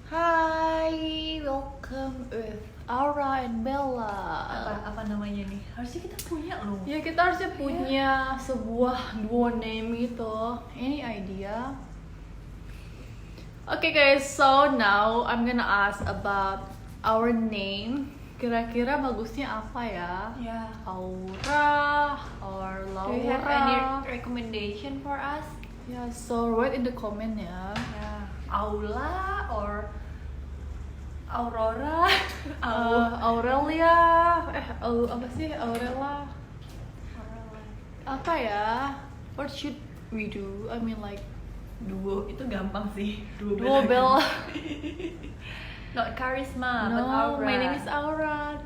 Hai, welcome with Aura and Bella. Apa namanya nih? Harusnya kita punya loh. Ya kita harusnya punya sebuah duo name gitu. Any idea? Okay guys, so now I'm gonna ask about our name. Kira-kira bagusnya apa ya? Ya. Aura or Laura? Do you have any recommendation for us? Yeah, so write in the comment ya. Ya. Aula or Aurora? Aurelia, apa sih Aurela? Apa ya? What should we do? I mean like Duo itu gampang sih. duo Bella. Not charisma, but No, Aura. my name is Aura.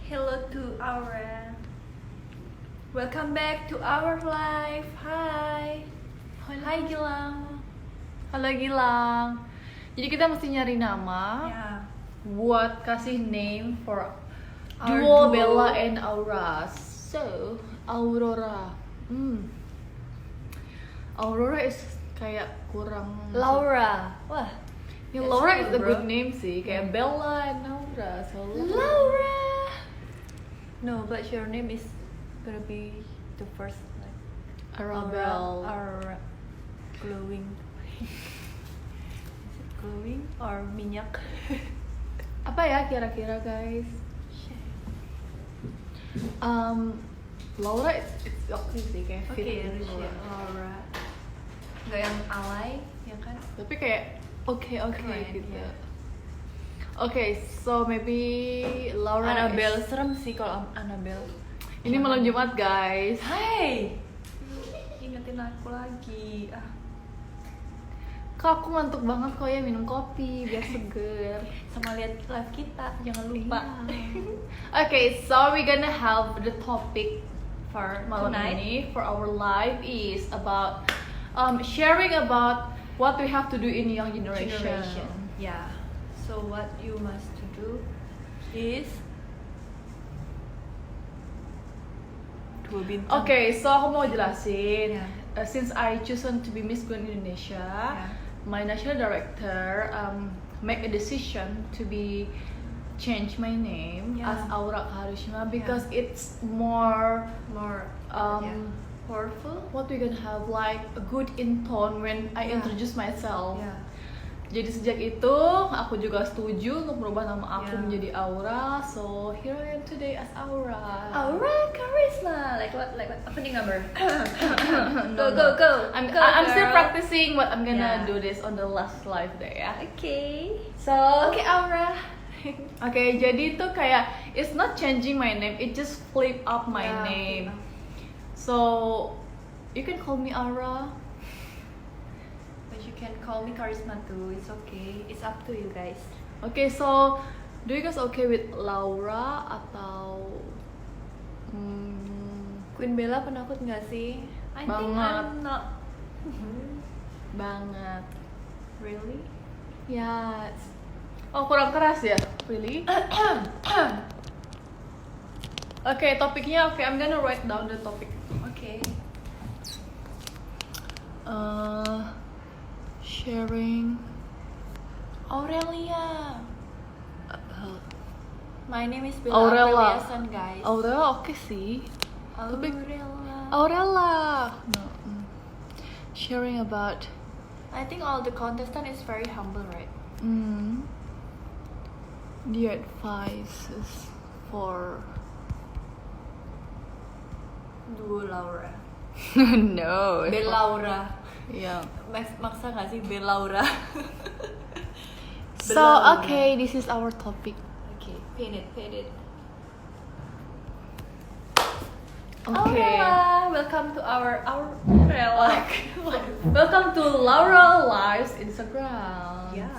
Hello to Aura. Welcome back to our life. Hi. Hai Gilang. Halo Gilang. Jadi kita mesti nyari nama Ya. buat kasih name for Our duo duo. Bella and Aura. So Aurora. Aurora is kayak kurang. Laura. Wah. Ya, That's Laura cool, is a bro. good name sih, kayak Bella and Laura. So Laura. No, but your name is gonna be the first like Arabelle. Aura. Glowing. Is it glowing or minyak? Apa ya kira-kira guys? Laura it's okay sih kayak fit Oke, gitu. Laura. Gak yang alay, ya kan? Tapi kayak oke Keren, gitu. ya. Okay, so maybe Laura Annabelle is- serem sih kalau Annabelle. Ini malam Jumat guys. Hai. Ingetin aku lagi. Kak aku ngantuk banget kok ya, minum kopi biar seger. Sama lihat live kita, jangan lupa. Okay, so we're gonna have the topic For malam tonight. ini for our live is about sharing about what we have to do in young generation. Yeah. So what you must to do is dua bintang. Okay, so aku mau jelasin. Yeah. Since I chosen to be Miss Grand Indonesia, Yeah. my national director make a decision to change my name Yeah. as Aura Karishma because it's more More yeah, powerful. what we gonna have like a good in tone when I Yeah. introduce myself. Yeah. Jadi sejak itu aku juga setuju untuk merubah nama aku Yeah. menjadi Aura. So here I am today as Aura. Aura charisma. Like what? Opening number. No, Go. I'm Go, I'm still girl. practicing, but I'm gonna Yeah. do this on the last live day ya. Okay. So Okay, Aura. okay, jadi itu kayak it's not changing my name, it just flip up my Yeah, name. flip up. So you can call me Aura. But you can call me charisma too. It's okay. It's up to you guys. Okay, so do you guys okay with Laura atau Queen Bella penakut nggak sih? I think Banget. I'm not. banget? Really? Ya. Oh kurang keras ya? Really? Okay, topiknya okay. I'm gonna write down the topic. Okay. Sharing. Aurelia. My name is Bella Aurela. Aureliasan, guys. Aurela oke sih. Aurela. Aurela. No. Sharing about. I think all the contestant is very humble, right? The advices for. Duo Laura. No. Belaura. Yeah. Maksa nggak sih Belaura? So Belaura. okay, this is our topic. Okay, pin it. Okay. Aurela, welcome to our Aurela. Welcome to Laura Lives Instagram. Yeah.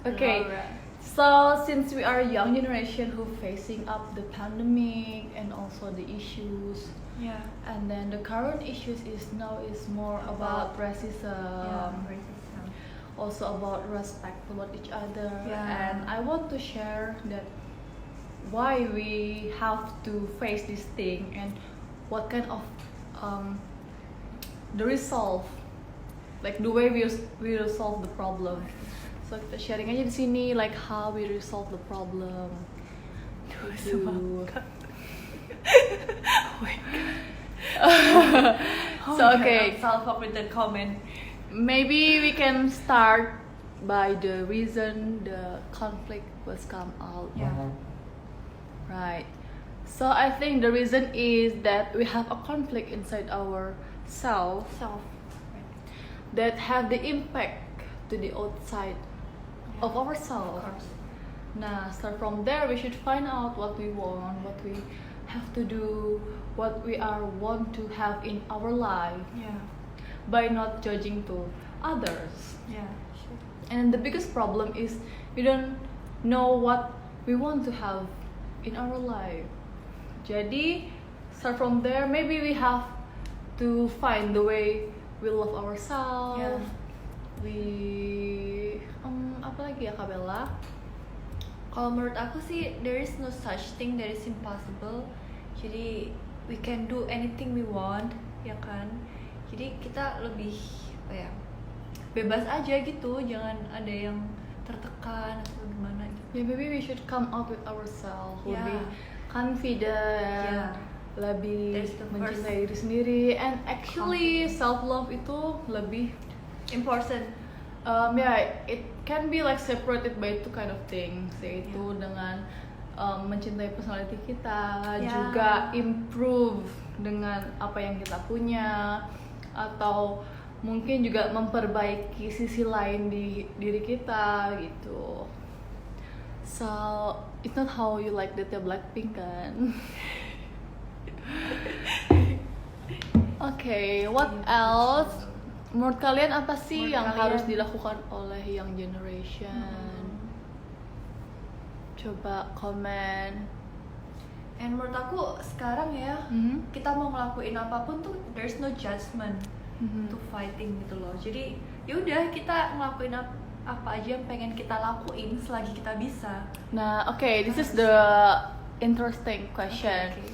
Okay. Laura. So since we are a young generation who facing up the pandemic and also the issues, Yeah. and then the current issues is more about racism, racism. also about respect toward each other. Yeah. And I want to share that why we have to face this thing and what kind of the resolve, like the way we resolve the problem. So kita sharing aja di sini like how we resolve the problem. Gitu. Oh my god. So okay, Self-up with that comment. maybe we can start by the reason the conflict was come out. Yeah. Right. So I think the reason is that we have a conflict inside our self Self. that have the impact to the outside of Of ourselves. course. Nah, start from there. We should find out what we want, what we have to do, what we are want to have in our life Yeah. by not judging to others. Yeah. Sure. And the biggest problem is we don't know what we want to have in our life. Jadi start from there. Maybe we have to find the way we love ourselves. Yeah. We apa lagi ya Kak Bella? Kalau menurut aku sih there is no such thing that is impossible. Jadi we can do anything we want, ya kan? Jadi kita lebih apa ya? Bebas aja gitu, jangan ada yang tertekan atau gimana gitu. Yeah, maybe we should come out with ourselves, Yeah. lebih confident, Yeah. lebih That's the first mencintai diri sendiri. And actually self love itu lebih Important. yeah, it can be like separated by two kind of things, yaitu Yeah. dengan mencintai personality kita, Yeah. juga improve dengan apa yang kita punya, atau mungkin juga memperbaiki sisi lain di diri kita gitu. So it's not how you like the Blackpink kan? Okay, what else? Menurut kalian apa sih Menurut yang kalian? harus dilakukan oleh young generation? Coba komen. And menurut aku sekarang ya, Mhm. kita mau ngelakuin apapun tuh there's no judgment Mhm. to fighting gitu loh. Jadi yaudah kita ngelakuin apa aja yang pengen kita lakuin selagi kita bisa. Nah, okay, this is the interesting question. Okay.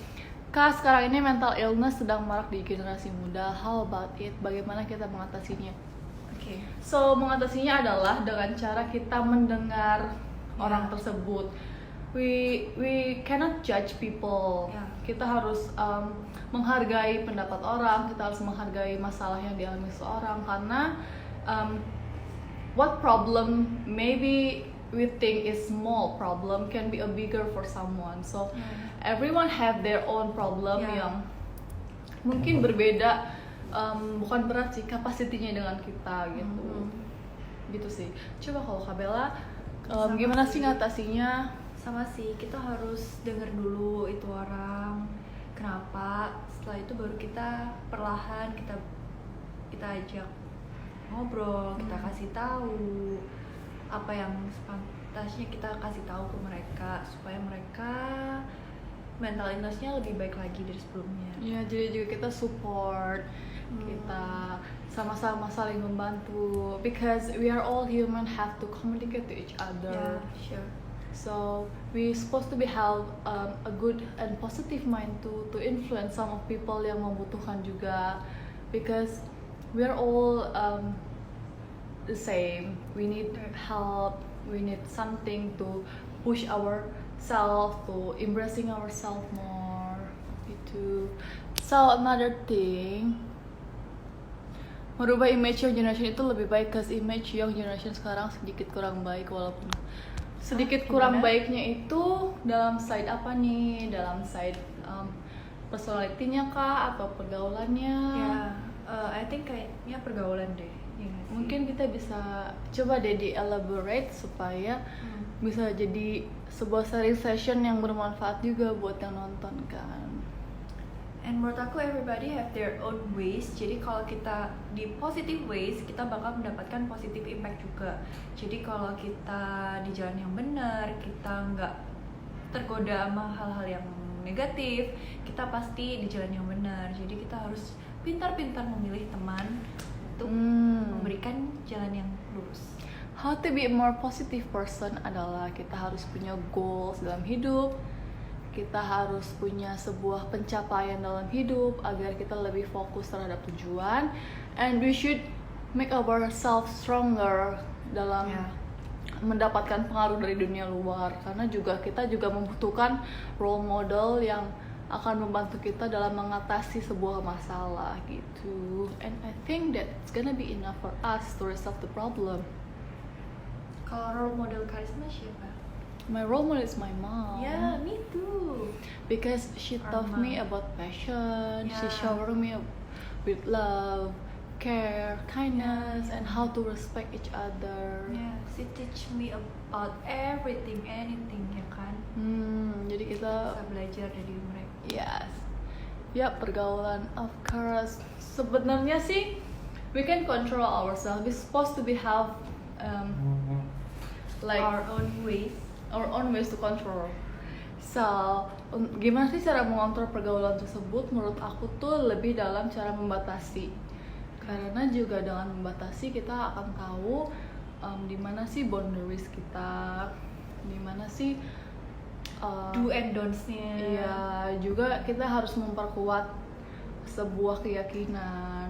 Kak, sekarang ini mental illness sedang marak di generasi muda. How about it? Bagaimana kita mengatasinya? Okay. So, mengatasinya adalah dengan cara kita mendengar orang Yeah. tersebut. We cannot judge people. Yeah. Kita harus menghargai pendapat orang. Kita harus menghargai masalah yang dialami seseorang, karena what problem maybe we think is small problem can be a bigger for someone. So everyone have their own problem Yeah. yang mungkin berbeda, bukan berat sih kapasitinya dengan kita gitu. Gitu sih. Coba kalau Kak Bella, Sama gimana sih. sih ngatasinya? Sama sih, kita harus denger dulu itu orang kenapa. Setelah itu baru kita perlahan kita ajak ngobrol, kita kasih tahu apa yang sepantasnya kita kasih tahu ke mereka supaya mereka mental illness-nya lebih baik lagi dari sebelumnya. Ya, jadi juga kita support, kita sama-sama saling membantu, because we are all human, have to communicate to each other. Yeah, sure. So we supposed to be have a good and positive mind to influence some of people yang membutuhkan juga, because we are all the same. We need help. We need something to push ourselves, to embracing ourselves more. Gitu. So another thing, merubah image young generation itu lebih baik, cause image young generation sekarang sedikit kurang baik, walaupun sedikit kurang gimana? baiknya itu dalam side apa nih? Dalam side personality-nya kah atau pergaulannya? Ya, I think kayaknya pergaulan deh. Ya nggak sih? Mungkin kita bisa coba deh di elaborate supaya bisa jadi sebuah sharing session yang bermanfaat juga buat yang nonton kan. And menurut aku everybody have their own ways. Jadi kalau kita di positive ways, kita bakal mendapatkan positive impact juga. Jadi kalau kita di jalan yang benar, kita nggak tergoda sama hal-hal yang negatif, kita pasti di jalan yang benar. Jadi kita harus pintar-pintar memilih teman untuk memberikan jalan yang lurus. How to be a more positive person adalah kita harus punya goals dalam hidup. Kita harus punya sebuah pencapaian dalam hidup agar kita lebih fokus terhadap tujuan, and we should make ourselves stronger dalam mendapatkan pengaruh dari dunia luar, karena kita juga membutuhkan role model yang akan membantu kita dalam mengatasi sebuah masalah gitu. And I think that's gonna be enough for us to resolve the problem. Kalau role model karisma siapa? My role model is my mom. Yeah, me too. Because she taught me mom. about passion. She Yeah. showered me with love, care, kindness, and how to respect each other. Yeah, she teach me about everything, anything, ya kan? Jadi kita Bisa belajar dari mereka. yes, ya pergaulan of course. Sebenarnya sih we can control ourselves. We supposed to be have like Our own ways. our own ways to control. So, gimana sih cara mengontrol pergaulan tersebut? Menurut aku tuh lebih dalam cara membatasi. Karena juga dengan membatasi kita akan tahu di mana sih boundaries kita, di mana sih Do and don'ts-nya. iya, juga kita harus memperkuat sebuah keyakinan.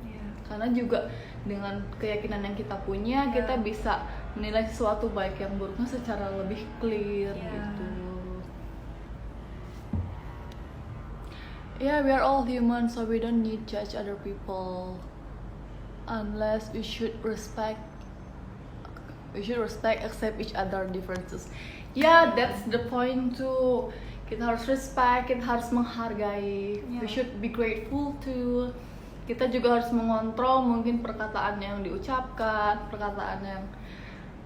Iya. Karena juga dengan keyakinan yang kita punya, Yeah. kita bisa menilai sesuatu baik yang buruknya secara lebih clear Yeah. gitu. Yeah, we are all human, so we don't need judge other people. Unless we should respect, accept each other differences. Yeah, that's the point too. Kita harus respect, kita harus menghargai. Yeah. We should be grateful too. Kita juga harus mengontrol mungkin perkataan yang diucapkan, perkataan yang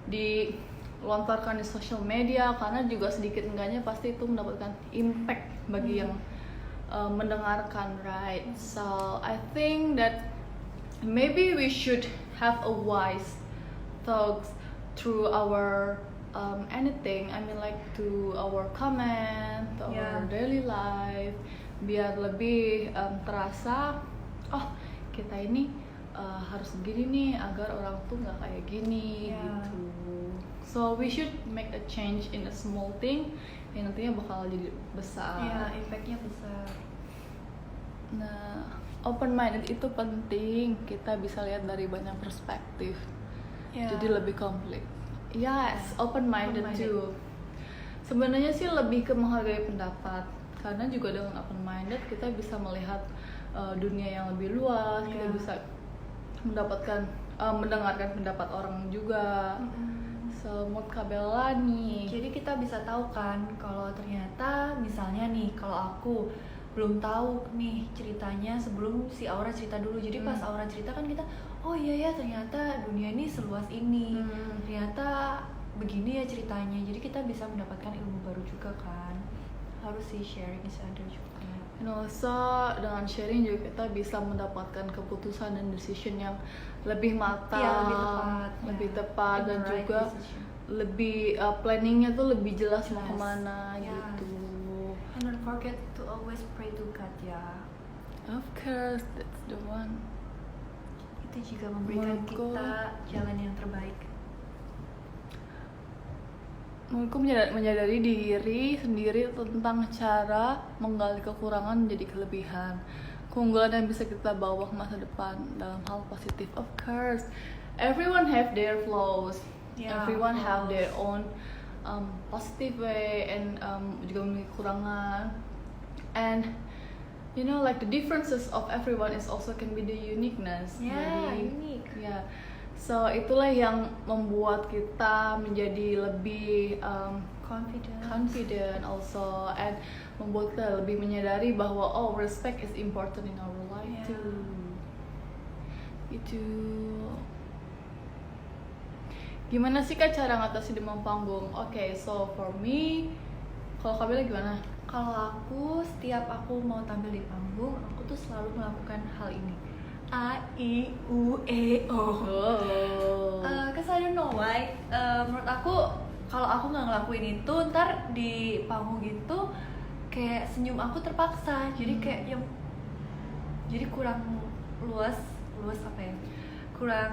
dilontarkan di social media, karena juga sedikit enggaknya pasti itu mendapatkan impact bagi yang mendengarkan, right? So I think that maybe we should have a wise thoughts through our anything. I mean like to our comment, to our Yeah. daily life, biar lebih terasa, oh kita ini harus begini nih agar orang tuh nggak kayak gini. Yeah. Gitu. So we should make a change in a small thing yang nantinya bakal jadi besar. Iya, impact-nya besar. Nah, open minded itu penting. Kita bisa lihat dari banyak perspektif. Yeah. Jadi lebih komplit. Yes, open minded Open-minded. too. Sebenarnya sih lebih ke menghargai pendapat. Karena juga dengan open minded kita bisa melihat dunia yang lebih luas. Kita Yeah. bisa mendengarkan pendapat orang juga. So, mood Kabela nih. Jadi kita bisa tahu kan kalau ternyata misalnya nih kalau aku belum tahu nih ceritanya sebelum si Aura cerita dulu. Jadi pas Aura cerita kan kita, oh iya ya ternyata dunia ini seluas ini. Ternyata begini ya ceritanya. Jadi kita bisa mendapatkan ilmu baru juga kan. Harus sih sharing each other juga. And also dengan sharing juga kita bisa mendapatkan keputusan dan decision yang lebih matang, Iya, lebih tepat. lebih Ya. tepat, In dan the right juga decision. lebih planningnya tuh lebih jelas mau Jelas. kemana Ya. gitu. And don't forget to always pray to God ya. Of course, that's the one. Itu juga memberikan Menurutku- kita jalan yang terbaik. Menurutku menyadari diri sendiri tentang cara menggali kekurangan menjadi kelebihan, keunggulan yang bisa kita bawa ke masa depan dalam hal positif. Of course, everyone have their flaws, Yeah, everyone have flaws. their own positive way, and juga memiliki kekurangan. And you know, like the differences of everyone is also can be the uniqueness. Yeah, Jadi, unique. ya. So itulah yang membuat kita menjadi lebih confident also, and membuat kita lebih menyadari bahwa oh, respect is important in our life Yeah. too. Itu gimana sih Kak cara ngatasi demam panggung? Okay, so for me, kalau Kabela gimana? Kalau aku, setiap aku mau tampil di panggung, aku tuh selalu melakukan hal ini. A, I, U, E, O. Oh. Cause I don't know why. Menurut aku, kalau aku nggak ngelakuin itu, ntar di panggung gitu kayak senyum aku terpaksa. Jadi kayak yang, jadi kurang luas apa ya? Kurang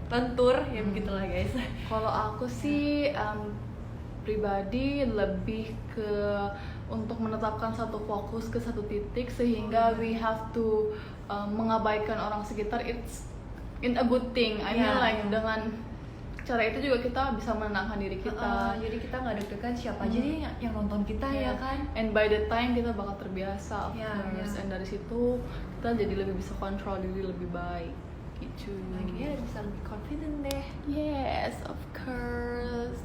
lentur ya begitulah guys. Kalau aku sih pribadi lebih ke untuk menetapkan satu fokus ke satu titik sehingga we have to mengabaikan orang sekitar. It's in a good thing. I mean Yeah, like yeah. dengan cara itu juga kita bisa menenangkan diri kita. Jadi kita nggak deg-degan siapa aja nih yang nonton kita ya kan. And by the time kita bakal terbiasa of Yeah, course. yeah. And dari situ kita jadi lebih bisa kontrol diri lebih baik gitu. Akhirnya bisa lebih confident deh. Yes, of course.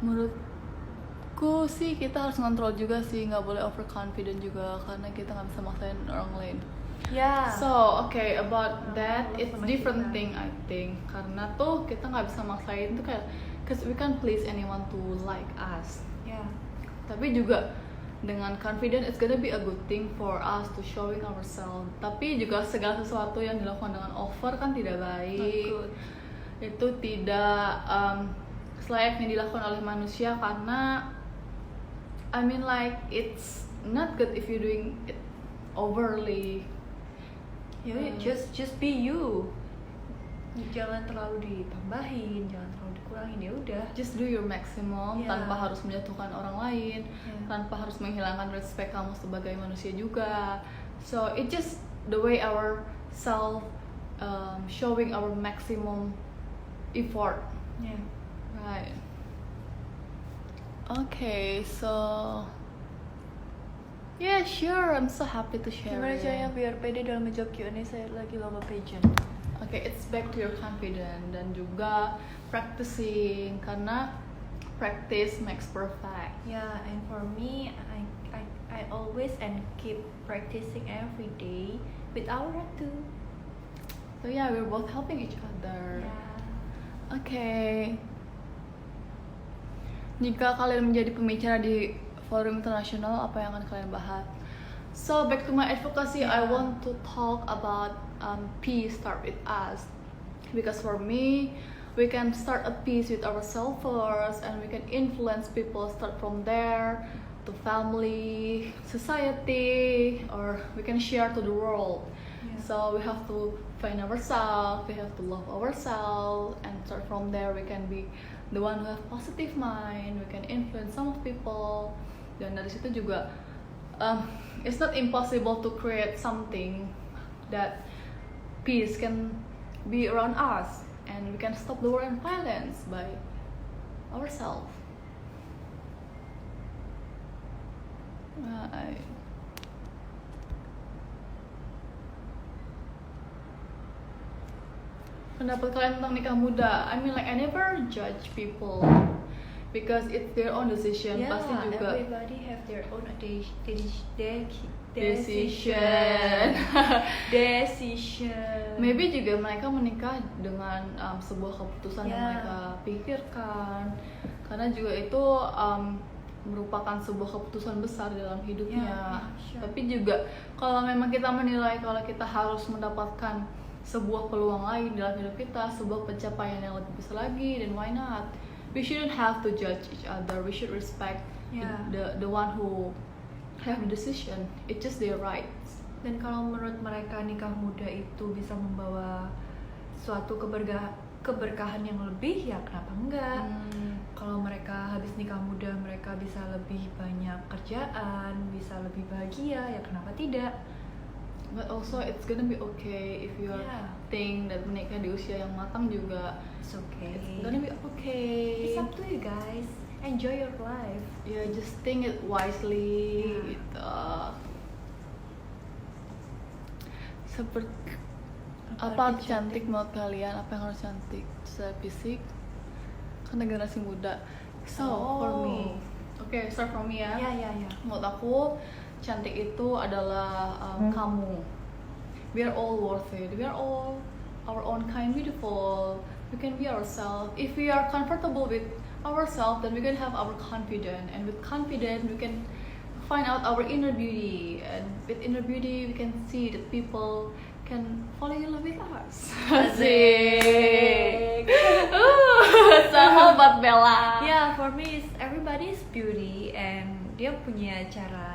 Menurutku sih kita harus kontrol juga sih, nggak boleh overconfident juga karena kita nggak bisa maksain orang lain. Ya. So, okay, about that, Kalau it's sama different kita. thing I think. Karena tuh kita nggak bisa maksain tuh kayak, cause we can't please anyone to like us. Ya. Tapi juga dengan confident, it's gonna be a good thing for us to showing ourselves. Tapi juga segala sesuatu yang dilakukan dengan over kan tidak baik. Not good. Itu tidak selayaknya dilakukan oleh manusia karena I mean like it's not good if you doing it overly. Ya, just be you. Jangan terlalu ditambahin, jangan terlalu dikurangin, ya udah. Just do your maximum Yeah. tanpa harus menjatuhkan orang lain, Yeah. tanpa harus menghilangkan respect kamu sebagai manusia juga. So it just the way our self showing our maximum effort, Ya. right? Okay, so yeah, sure, I'm so happy to share. Gimana it. caranya biar pede dalam menjawab Q&A saya lagi lomba pageant? Okay, it's back to your confidence dan juga practicing karena practice makes perfect. Yeah, and for me, I always and keep practicing every day with Aura too. So yeah, we're both helping each other. Yeah. Okay. Jika kalian menjadi pembicara di forum internasional, apa yang akan kalian bahas? So back to my advocacy, I Yeah. want to talk about peace start with us, because for me, we can start a peace with ourselves first, and we can influence people start from there to family, society, or we can share to the world. Yeah. So we have to find ourselves, we have to love ourselves, and start from there. We can be the one who have positive mind, we can influence some of people. Dan dari situ juga, it's not impossible to create something that peace can be around us, and we can stop the war and violence by ourselves. Right. Pendapat kalian tentang nikah muda? I mean like I never judge people because it's their own decision. Yeah, Pasti juga everybody have their own decision. decision. Maybe juga mereka menikah dengan sebuah keputusan yang Yeah. mereka pikirkan, karena juga itu merupakan sebuah keputusan besar dalam hidupnya. Yeah, sure. Tapi juga kalau memang kita menilai kalau kita harus mendapatkan sebuah peluang lain dalam hidup kita, sebuah pencapaian yang lebih besar lagi, then why not? We shouldn't have to judge each other. We should respect Yeah. the one who have the decision. It's just their rights. Dan kalau menurut mereka nikah muda itu bisa membawa suatu keberkahan yang lebih, ya kenapa enggak? Kalau mereka habis nikah muda mereka bisa lebih banyak kerjaan, bisa lebih bahagia, ya kenapa tidak? But also it's gonna be okay if you Yeah. think that menikah di usia yang matang juga. It's okay. It's gonna be okay. It's up to you guys. Enjoy your life. Yeah, just think it wisely. Yeah. Gitu. Seperti apa arti cantik menurut kalian? Apa yang harus cantik? Secara fisik? Karena generasi muda. So for me, okay, start from me ya. Ya. Menurut aku cantik itu adalah kamu. We are all worth it. We are all our own kind beautiful. We can be ourselves. If we are comfortable with ourselves, then we can have our confidence. And with confidence, we can find out our inner beauty. And with inner beauty, we can see that people can fall in love with us. Asik. Sahabat Bella. Yeah, for me it's everybody's beauty and dia punya cara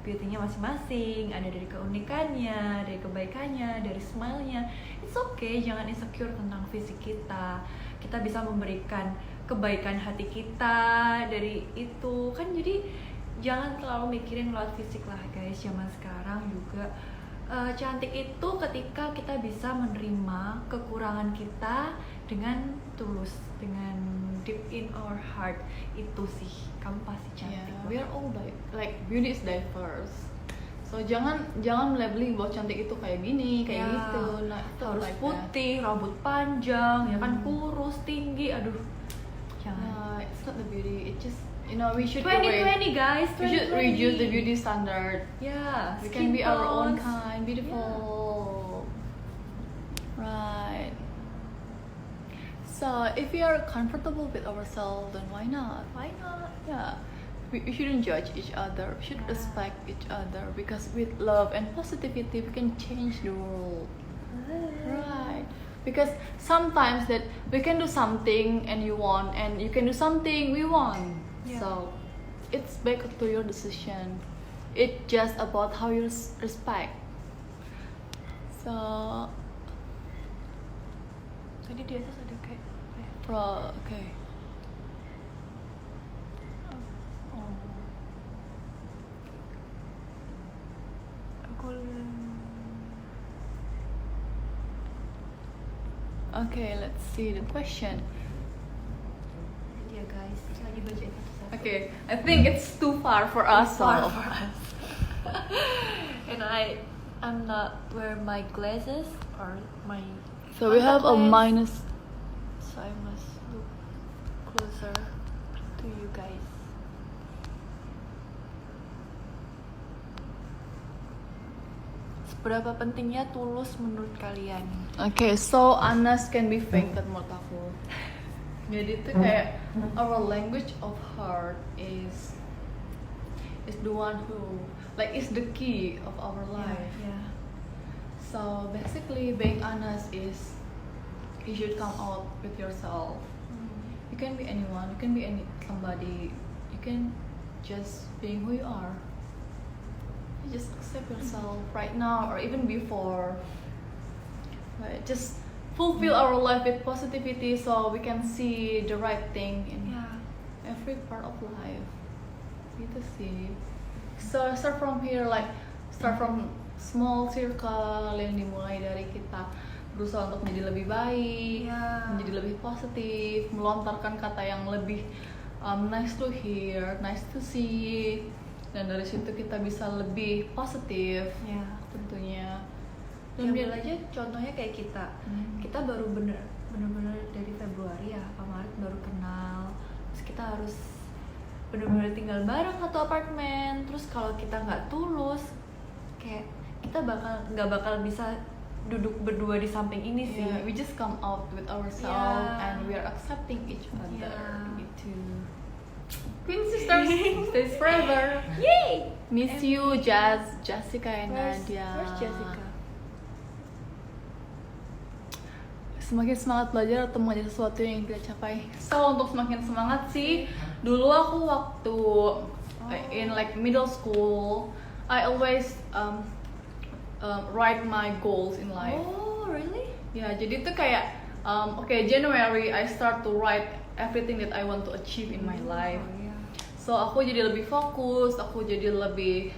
beauty-nya masing-masing. Ada dari keunikannya, dari kebaikannya, dari smile-nya. It's okay, jangan insecure tentang fisik kita. Kita bisa memberikan kebaikan hati kita dari itu. Kan jadi jangan terlalu mikirin lewat fisik lah guys. Zaman sekarang juga cantik itu ketika kita bisa menerima kekurangan kita, dengan tulus, dengan deep in our heart. Itu sih, kamu pasti cantik. Yeah, we are all like beauty is diverse. So jangan labeling bahwa cantik itu kayak gini, kayak Ya, gitu. Nah, itu harus like that. putih, rambut panjang, ya kan, kurus, tinggi, aduh. Jangan. Nah, it's not the beauty. It just we should 2020 guys, we should 2020. reduce the beauty standard. Yeah, We can be our own tones. kind, beautiful. Right. So if we are comfortable with ourselves, then why not? Why not? Yeah. We shouldn't judge each other. We should Yeah. respect each other because with love and positivity, we can change the world. Right. Because sometimes that we can do something and you want, and you can do something we want. Yeah. So it's back to your decision. It's just about how you respect. So Tadi di atas ada kayak apa ya? okay. Oh. Aku Okay, let's see the question. ya guys, lagi baca satu-satu. Okay, I think it's too far for us. Far so- for us. And I'm not wear my glasses or my So we have a contact lens, minus. so I must look closer to you guys. Seberapa pentingnya tulus menurut kalian? Okay, so honest can be fake menurut aku. Jadi itu kayak our language of heart is the one who like is the key of our life. Yeah. So basically, being honest is you should come out with yourself. You can be anyone. You can be somebody. You can just being who you are. You just accept yourself right now or even before. Right, just fulfill our life with positivity so we can see the right thing in Yeah. every part of life. Gitu sih. So start from here, like start from small circle yang dimulai dari kita berusaha untuk menjadi lebih baik, Yeah. menjadi lebih positif, melontarkan kata yang lebih nice to hear, nice to see, dan dari situ kita bisa lebih positif Yeah. tentunya. Dan ambil aja contohnya kayak kita. Hmm. Kita baru bener-bener dari Februari ya, apa Maret baru kenal. Terus kita harus bener-bener tinggal bareng satu apartemen. Terus kalau kita nggak tulus, kayak kita nggak bakal bisa duduk berdua di samping ini sih. Yeah, we just come out with ourselves Yeah. and we are accepting each other. Yeah. Gitu. Queen sisters, stays forever. Yay! Miss you, Jessica and Nadia. Where's Jessica? Semakin semangat belajar atau mengajar sesuatu yang kita capai. So untuk semakin semangat sih, dulu aku waktu in like middle school, I always write my goals in life. Oh, really? Ya, jadi tuh kayak January I start to write everything that I want to achieve in my life. Oh, yeah. So aku jadi lebih fokus, aku jadi lebih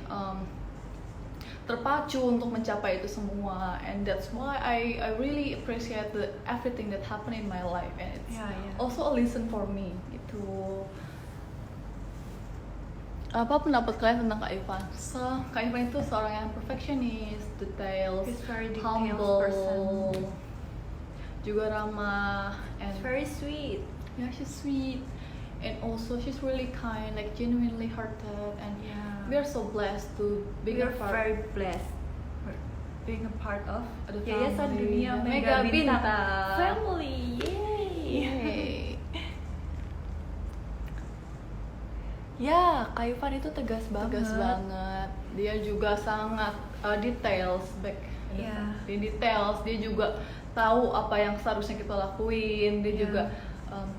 terpacu untuk mencapai itu semua, and that's why I really appreciate everything that happened in my life, and it's Yeah, yeah. also a lesson for me gitu. Apa pendapat kalian tentang Kak Ivan? So Kak Ivan itu seorang yang perfectionist, details, He's very detailed humble, person. juga ramah, and It's very sweet. yeah, she's sweet, and also she's really kind, like genuinely hearted, and Yeah. we are so blessed to be We a are part. very blessed for being a part of The Yayasan family. Dunia Mega Mega Bintang Bintang. Family. Yay. Yay. Ya, Kak Ivan itu tegas banget. Tegas banget. Dia juga sangat details back. Iya. Di details dia juga tahu apa yang seharusnya kita lakuin. Dia Iya. juga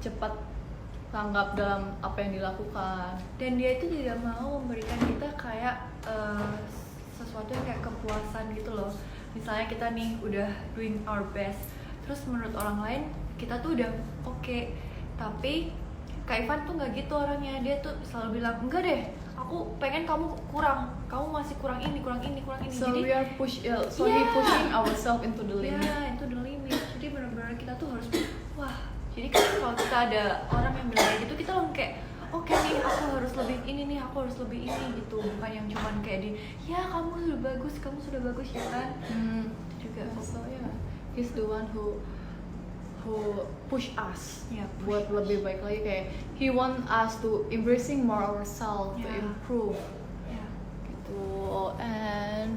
cepat tanggap dalam apa yang dilakukan. Dan dia itu tidak mau memberikan kita kayak sesuatu yang kayak kepuasan gitu loh. Misalnya kita nih udah doing our best, terus menurut orang lain kita tuh udah oke, tapi Kak Ivan tuh nggak gitu orangnya. Dia tuh selalu bilang, enggak deh, aku pengen kamu masih kurang ini. So Jadi we are he Yeah. pushing ourselves into the limit. ya, itu the limit. Jadi benar-benar kita tuh harus, wah Jadi kan kalau kita ada orang yang bilang kayak gitu, kita langsung kayak oke nih, aku harus lebih ini nih, aku harus lebih ini gitu. Bukan yang cuman kayak ya kamu sudah bagus ya kan. Itu juga So yeah, he's the one who push us Yeah, push buat us. lebih baik lagi, kayak he want us to embracing more ourselves, to Yeah. improve ya. gitu. And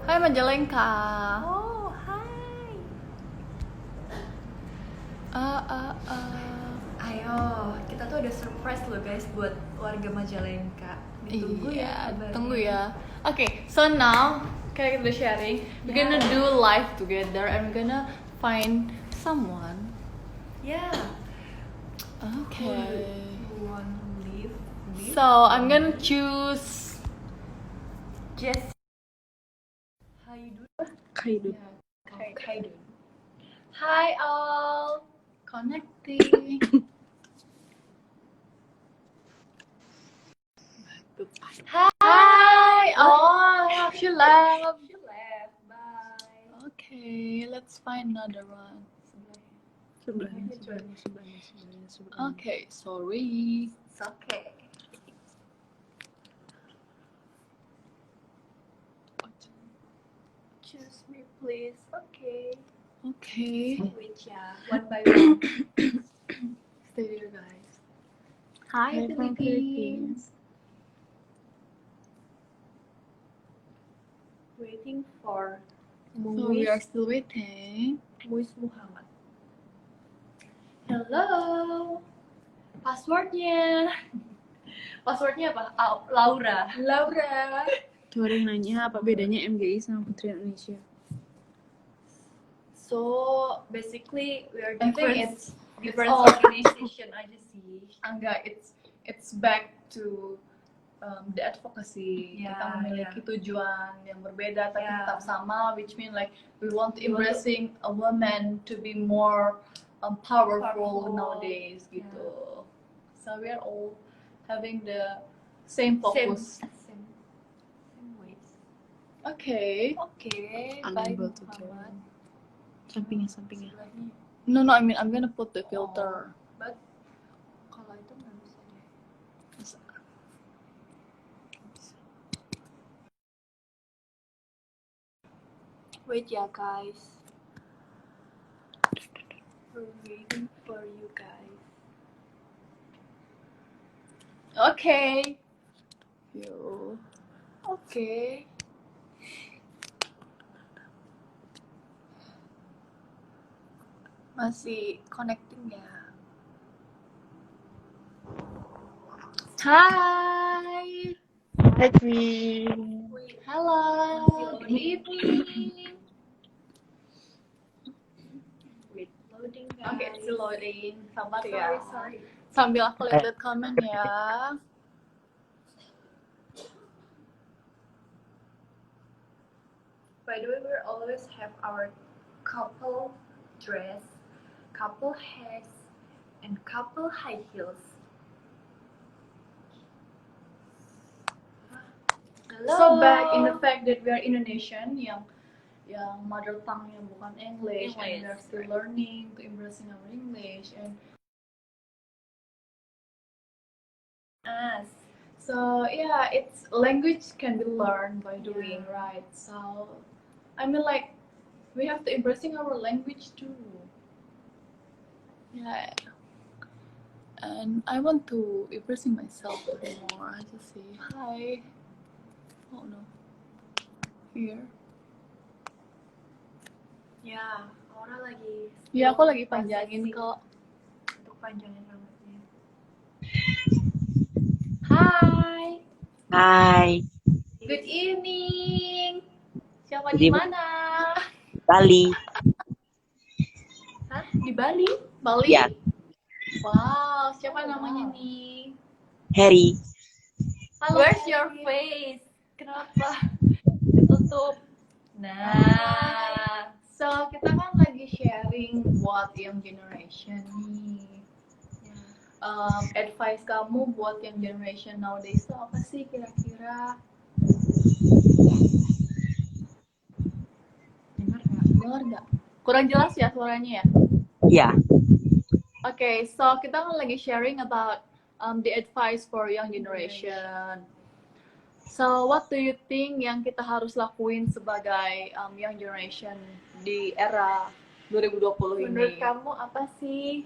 Hai Majalengka. Oh, hai. Ayo, kita tuh ada surprise loh guys buat warga Majalengka. Ditunggu Iya, kabarnya. tunggu ya. Okay, so now kayak kita udah sharing, we're gonna do live together and we're gonna find someone. Yeah. Okay. Who want to leave? So I'm gonna choose Jess. Haidun. Kaidun. Haidun. Hi all. connecting. Hi all. She left. She left. Bye. Okay, let's find another one. Sebelahnya. Okay, sorry. It's okay. Choose me please. Okay. Okay. Wait ya. One by one. Stay there, guys. Hi, Hi from Philippines. Waiting for So we are still waiting. Muiz Muhammad. Hello. Passwordnya. Passwordnya apa? Laura. Laura. Tuh ada yang nanya apa bedanya MGI sama Putri Indonesia. So basically we are I think different. Different all- organization aja sih. Enggak, it's back to the advocacy. Yeah, Kita memiliki yeah. tujuan yang berbeda tapi Yeah. tetap sama, which mean like we want We want to- embracing a woman to be more powerful Powerful. nowadays gitu. So we are all having the same focus. Same ways. Okay. Okay. Unable Bye to Muhammad. Sampingnya. Sebelahnya. No, I mean I'm gonna put the filter. But kalau itu nggak bisa deh. Wait ya guys. We're waiting for you guys. Okay. Yo. Okay. Masih connecting ya. Hi. Hi Queen. Hello. Good evening. Wait, loading guys. Oke, it's loading. Sabar Sorry, ya. sorry. Sambil aku lihat komen ya. By the way, we always have our couple dress, couple hats, and couple high heels. Hello. So back in the fact that we are Indonesian yang mother tongue-nya bukan English, and we are still learning to embracing our English, and us. so yeah, it's language can be learned by doing, right? So I mean like we have to embracing our language too. Yeah. And I want to embracing myself more. I just say hi. Oh no. Here. Ya, Laura lagi. Ya aku lagi panjangin processing kok. untuk panjangin rambutnya. Hai. Hai, Good evening. Siapa Good di evening. mana? Bali. Hah? Di Bali? Bali? Ya. Wow, siapa namanya nih? Harry. Halo. Where's your face? Kenapa ditutup? Nah, So kita kan lagi sharing buat young generation nih. Advice kamu buat young generation nowadays itu apa sih kira-kira? dengar nggak? Dengar nggak? Kurang jelas ya suaranya ya? Ya, Okay, so kita kan lagi sharing about the advice for young generation. So, what do you think yang kita harus lakuin sebagai young generation di era 2020 ini? Menurut kamu apa sih?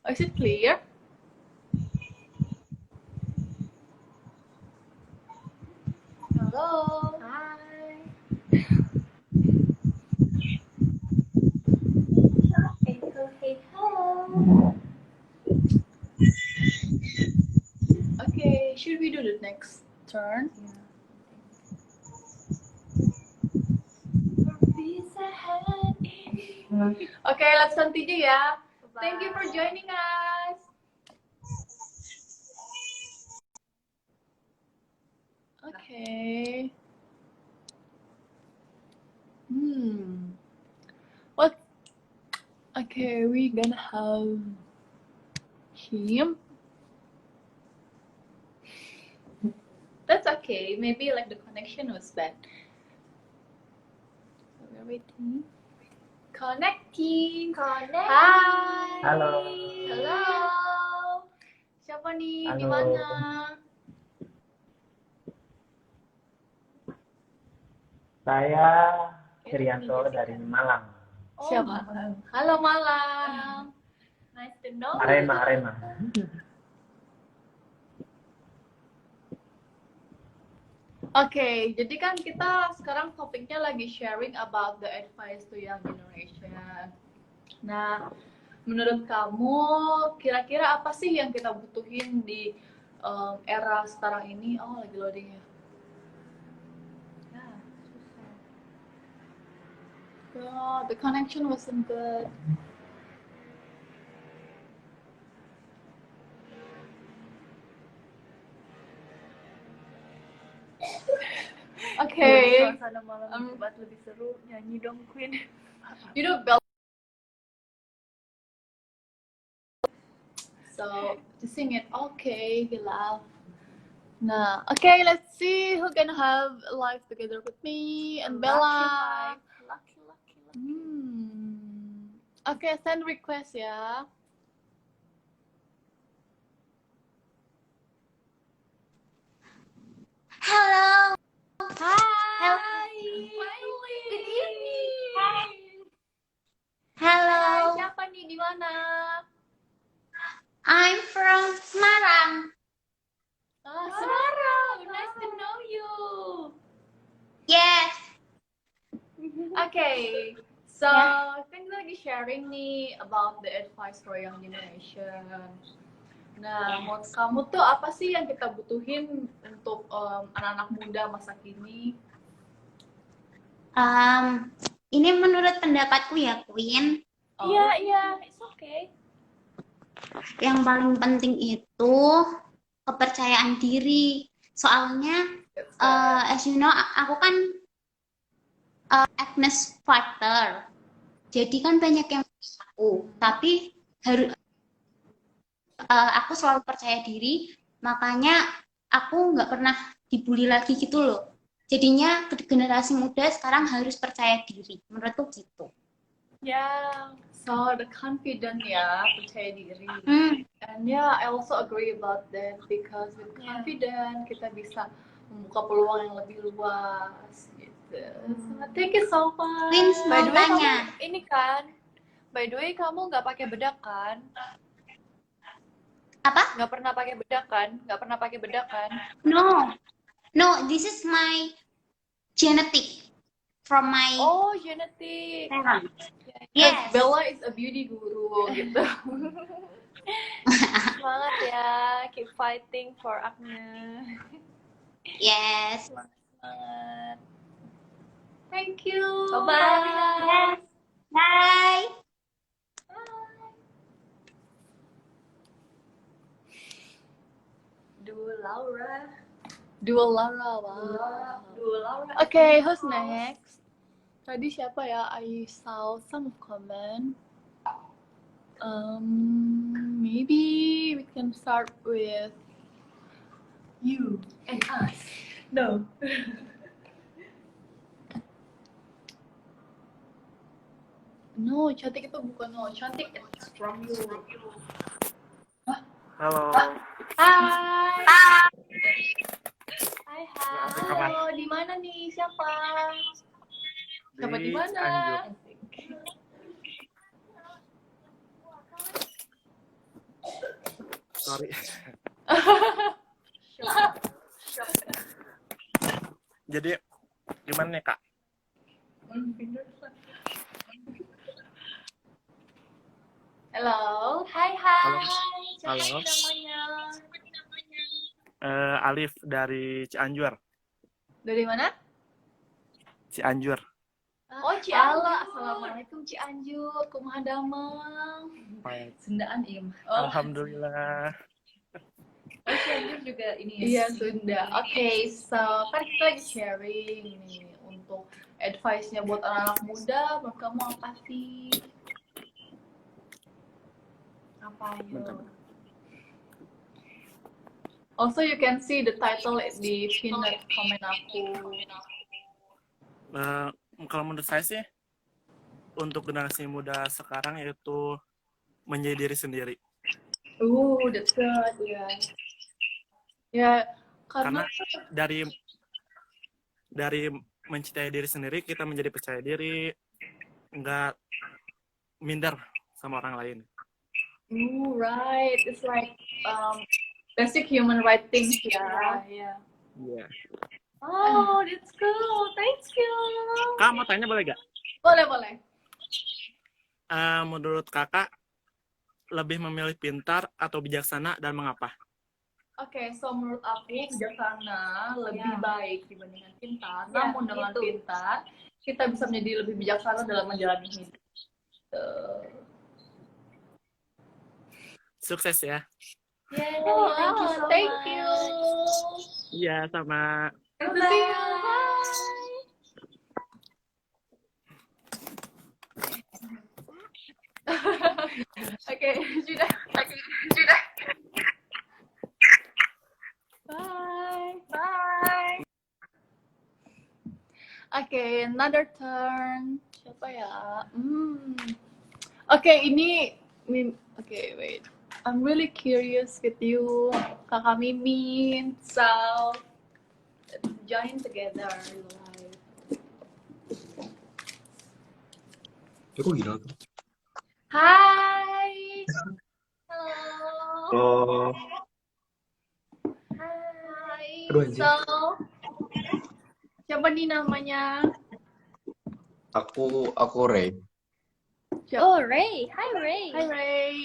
Oh, is it clear? Halo. Hai. Okay, should we do the next turn? Okay, let's continue ya. Thank you for joining us. Okay. What? Okay, we gonna have him. That's okay. Maybe like the connection was bad. So we're waiting. Connecting. Hai. Halo. Halo. Siapa nih? Di Halo. mana? Saya Herianto dari Malang. Siapa? Halo Malang. Nice to know. Arema. Oke, jadi kan kita sekarang topiknya lagi sharing about the advice to young generation. Nah, menurut kamu kira-kira apa sih yang kita butuhin di era sekarang ini? Oh, lagi loading ya. God, the connection wasn't good. Okay. Suasana malam Jumat lebih seru, nyanyi dong Queen. You know, Bell. So to sing it, okay, he laughed. Nah, okay, let's see who can have a life together with me and Bella. Lucky. Okay, send request ya. Hello. Hi. Finally. Good evening. Hello. Siapa nih di mana? I'm from Semarang. Semarang. Nice to know you. Yes. Okay, so kan kita lagi sharing nih about the advice for young generation. Nah, menurut kamu tuh apa sih yang kita butuhin untuk anak-anak muda masa kini? Ini menurut pendapatku ya, Queen. Iya, it's okay. Yang paling penting itu kepercayaan diri. Soalnya, as you know, aku kan Agnes Factor. Jadi kan banyak yang aku, tapi aku selalu percaya diri, makanya aku nggak pernah dibully lagi gitu loh. Jadinya generasi muda sekarang harus percaya diri, menurutku gitu. So the confident ya, percaya diri. And I also agree about that because with confident kita bisa membuka peluang yang lebih luas gitu. So, thank you so much. Queen By mau the way, tanya. kamu ini kan? By the way, kamu nggak pakai bedak kan? Apa? Nggak pernah pakai bedak kan? Nggak pernah pakai bedak kan? No, this is my genetic from my Genetik. parents. Yes. Yes. Bella is a beauty guru gitu. Semangat ya, keep fighting for Agnes. Yes. Semangat. Thank you. Bye-bye. Bye. Dua Laura. Okay, who's next? Tadi siapa ya? I saw some comment. Maybe we can start with You and us. No. No, cantik itu bukan no. Cantik it's from you. Halo. Hai. Hai. Apa? Halo, di mana nih? Siapa? Siapa di mana? Cianjur. Sorry. Jadi gimana nih Kak? Halo. Hai. Halo. Siapa Halo. namanya? Alif dari Cianjur. Dari mana? Cianjur. Oh, Cianjur. Assalamualaikum Cianjur. Kumaha damang? Baik. Sundaan Im. Alhamdulillah. Oh, Cianjur juga ini ya. Iya, Sunda. Oke, so kan kita lagi sharing nih untuk advice-nya buat anak-anak muda. Menurut kamu apa sih? Apa Bentar. yuk? Also, you can see the title di pinned comment aku. Kalau menurut saya sih, untuk generasi muda sekarang yaitu menjadi diri sendiri. That's good, ya. Ya, karena dari mencintai diri sendiri, kita menjadi percaya diri, nggak minder sama orang lain. Right. It's like basic human right things, ya. Iya. Iya. Oh, that's cool. Thank you. Kak, mau tanya boleh gak? Boleh. Menurut kakak, lebih memilih pintar atau bijaksana dan mengapa? Oke, so menurut aku bijaksana lebih Ya. baik dibandingkan pintar. Ya, Namun dengan gitu. pintar, kita bisa menjadi lebih bijaksana dalam menjalani hidup. Sukses ya. Yay, Wow, thank you so thank much. you. Iya, sama. Good to see you. Oke, sudah. Bye. Oke, another turn. Siapa ya? Oke, Oke, wait. I'm really curious with you, Kakak Mimin. So, let's join together. Kok gila? Hai. Halo. Oh, Hai. Aduh, anjir. So, siapa nih namanya? aku Ray. Oh, Ray. Hi, Ray. Hai Ray.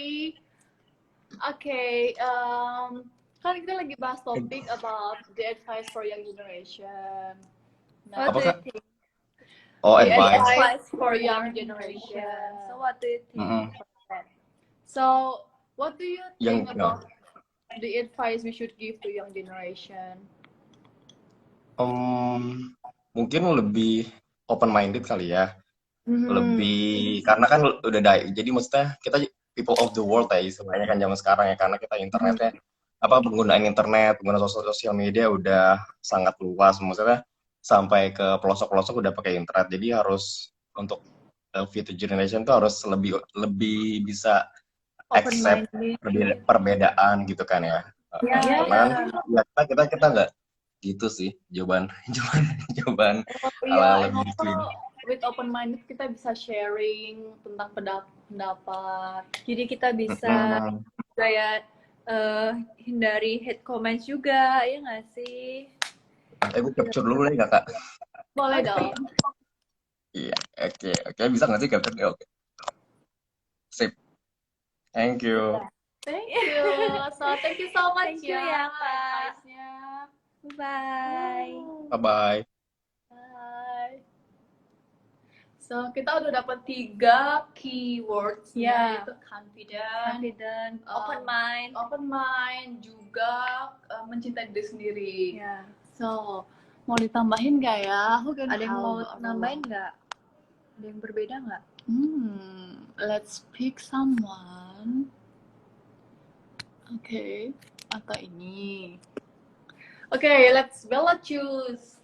Oke, kan kita lagi bahas topik about the advice for young generation. What Apa, do you Kak? think? Oh, The advice. advice for young generation. So, what do you think? Mm-mm. So, what do you think Young- about the advice we should give to young generation? Mungkin lebih open minded kali ya. Mhm. Lebih karena kan udah jadi maksudnya kita people of the world ya istilahnya kan zaman sekarang ya, karena kita internetnya penggunaan internet, penggunaan sosial media udah sangat luas, maksudnya sampai ke pelosok-pelosok udah pakai internet. Jadi harus untuk future generation tuh harus lebih bisa accept Open-minded. perbedaan gitu kan ya. Ya. Karena ya kita nggak gitu sih jawaban Iya, ala and lebih gitu. also with open-minded kita bisa sharing tentang pendapat. Jadi kita bisa kayak hindari hate comments juga, ya nggak sih? Gue capture dulu deh nggak Kak? Boleh Oke. dong. Iya, oke bisa nggak sih capture? Oke. Sip. Thank you. Thank you. So, thank you so much Thank you ya, Kak. advice-nya. Bye. Bye bye. Bye. So, kita udah dapat 3 keywords Ya. yaitu confident, Confident, open open mind. juga mencintai diri sendiri. Ya. So, mau ditambahin nggak ya? Ada yang mau nambahin nggak? Ada yang berbeda nggak? Let's pick someone. Oke, atau ini. Okay, let's Bella choose.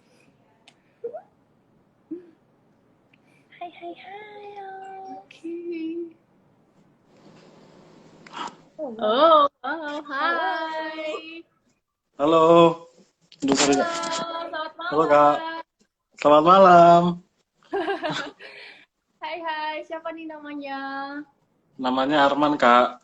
Hai hai hai. Okay. Oh, hi. Halo. Aduh, sorry, Kak. Selamat Halo, Kak. malam. Selamat malam. Hai, siapa nih namanya? Namanya Arman, Kak.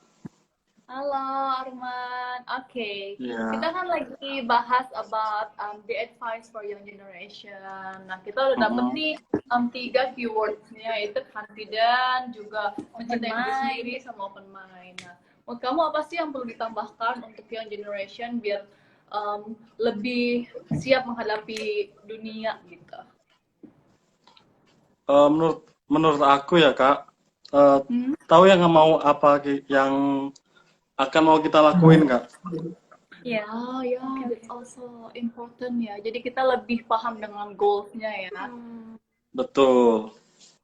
Halo Arman. Oke, Iya. kita kan lagi bahas about the advice for young generation. Nah, kita udah dapet nih 3 keywords-nya, yaitu confident, juga mencintai diri sendiri, sama open mind. Nah, menurut kamu apa sih yang perlu ditambahkan untuk young generation biar lebih siap menghadapi dunia gitu? Menurut aku ya, Kak, tahu yang mau apa yang akan mau kita lakuin, Kak? Iya. Oh ya, that's also important ya. Jadi kita lebih paham dengan goals-nya ya. Betul.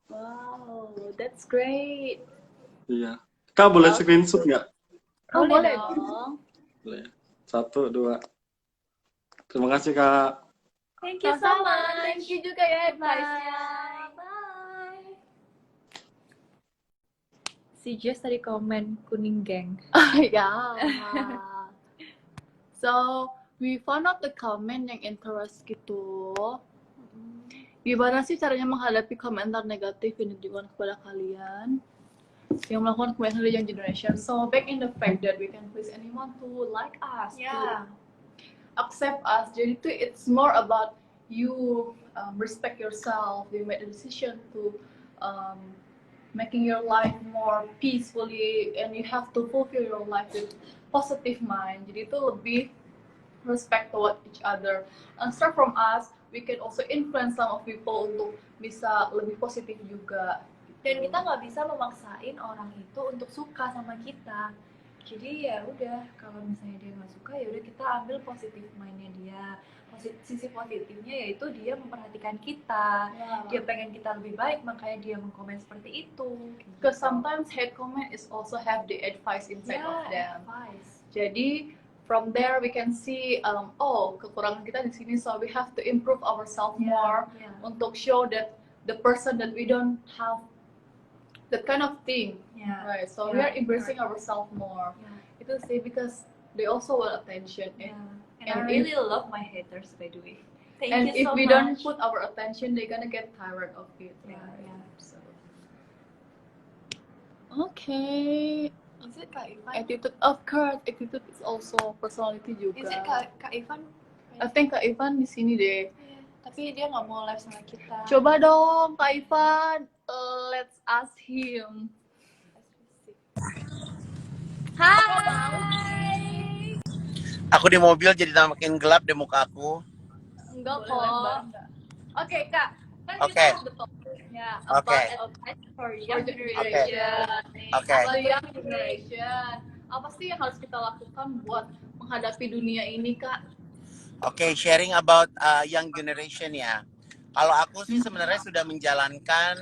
Wow, that's great. Iya. Kak, boleh screenshot nggak? Oh, boleh dong. dong. Boleh. 1, 2. Terima kasih, Kak. Thank you so Sama-sama. much. Thank you juga ya advice-nya. Bye. Si Jess tadi komen kuning geng. Yeah. So, we found out the comment yang interest gitu. Gimana sih caranya menghadapi komentar negatif yang ditujukan kepada kalian yang melakukan kebaikan dari young generation? So, back in the fact that we can please anyone to like us, Yeah. to accept us. Jadi tuh it's more about you respect yourself, you make the decision to making your life more peacefully, and you have to fulfill your life with positive mind. Jadi itu lebih respect toward each other. And start from us, we can also influence some of people untuk bisa lebih positif juga. Dan kita nggak bisa memaksain orang itu untuk suka sama kita. Jadi ya udah, kalau misalnya dia nggak suka ya udah kita ambil positif mindnya dia. Sisi positifnya yaitu dia memperhatikan kita. Dia pengen kita lebih baik, makanya dia mengkomen seperti itu. Because sometimes hate comment is also have the advice inside of them. Advice. Jadi from there we can see oh kekurangan kita di sini, so we have to improve ourselves more untuk show that the person that we don't have that kind of thing, right? So we are embracing ourselves more. Itu sih, because they also want attention. And I really love my haters, by the way. Thank And you if so we much. don't put our attention, they're gonna get tired of it. Yeah. So. Okay. Is it Kak Ivan? Attitude, of course, attitude is also personality juga. Is it Kak Ivan? I think Kak Ivan di sini deh. Tapi dia nggak mau live sama kita. Coba dong Kak Ivan, let's ask him. Hai. Aku di mobil jadi makin gelap deh muka aku. Enggak kok. Oke Kak, kan Oke. kita have the topicnya about Oke. advice for young generation. Oke. For young generation, apa sih yang harus kita lakukan buat menghadapi dunia ini Kak? Oke, sharing about young generation ya. Kalau aku sih sebenarnya sudah menjalankan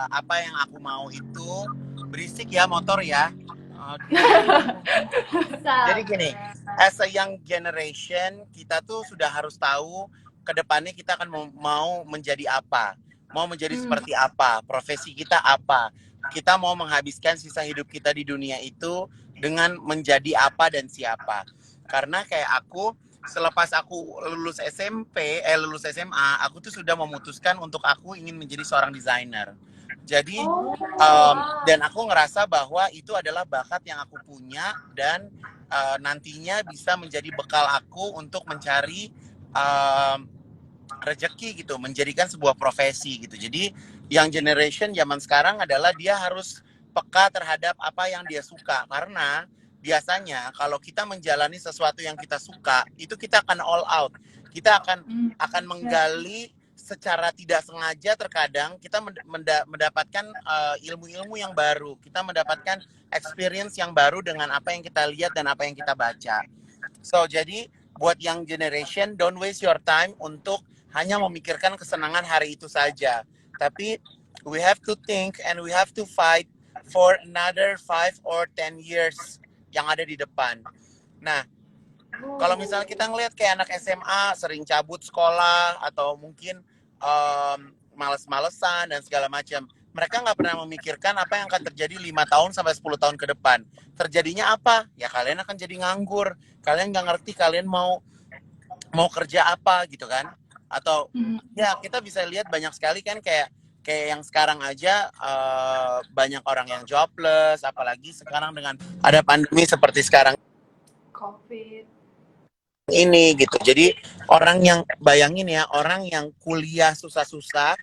apa yang aku mau itu. Berisik ya motor ya. Jadi gini, as a young generation, kita tuh sudah harus tahu ke depannya kita akan mau menjadi apa. Mau menjadi seperti apa, profesi kita apa. Kita mau menghabiskan sisa hidup kita di dunia itu dengan menjadi apa dan siapa. Karena kayak aku, selepas aku lulus lulus SMA, aku tuh sudah memutuskan untuk aku ingin menjadi seorang desainer. Jadi, dan aku ngerasa bahwa itu adalah bakat yang aku punya dan nantinya bisa menjadi bekal aku untuk mencari rezeki gitu, menjadikan sebuah profesi gitu. Jadi, young generation zaman sekarang adalah dia harus peka terhadap apa yang dia suka, karena biasanya kalau kita menjalani sesuatu yang kita suka, itu kita akan all out. Kita akan menggali secara tidak sengaja, terkadang kita mendapatkan ilmu-ilmu yang baru. Kita mendapatkan experience yang baru dengan apa yang kita lihat dan apa yang kita baca. So, jadi buat young generation, don't waste your time untuk hanya memikirkan kesenangan hari itu saja. Tapi we have to think and we have to fight for another 5 or 10 years yang ada di depan. Nah, Kalau misalnya kita ngelihat kayak anak SMA sering cabut sekolah atau mungkin males-malesan dan segala macam, mereka nggak pernah memikirkan apa yang akan terjadi 5 tahun sampai 10 tahun ke depan. Terjadinya apa? Ya kalian akan jadi nganggur. Kalian nggak ngerti kalian mau kerja apa gitu kan? Atau ya kita bisa lihat banyak sekali kan kayak yang sekarang aja banyak orang yang jobless, apalagi sekarang dengan ada pandemi seperti sekarang COVID. ini gitu. Jadi orang yang bayangin ya, orang yang kuliah susah-susah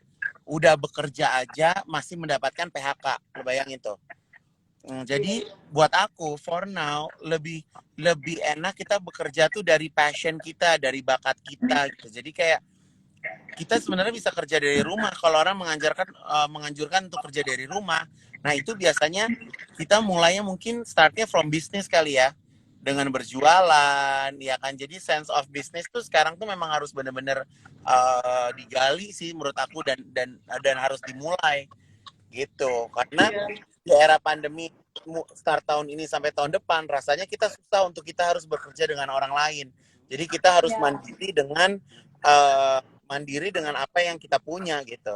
udah bekerja aja masih mendapatkan PHK. Lo bayangin tuh. Jadi buat aku for now lebih enak kita bekerja tuh dari passion kita, dari bakat kita gitu. Jadi kayak kita sebenarnya bisa kerja dari rumah. Kalau orang menganjurkan untuk kerja dari rumah, nah itu biasanya kita mulainya mungkin startnya from business kali ya, dengan berjualan, ya kan. Jadi sense of business tuh sekarang tuh memang harus benar-benar digali sih menurut aku dan harus dimulai gitu. Karena di era pandemi start tahun ini sampai tahun depan rasanya kita susah untuk kita harus bekerja dengan orang lain. Jadi kita harus mandiri dengan apa yang kita punya gitu.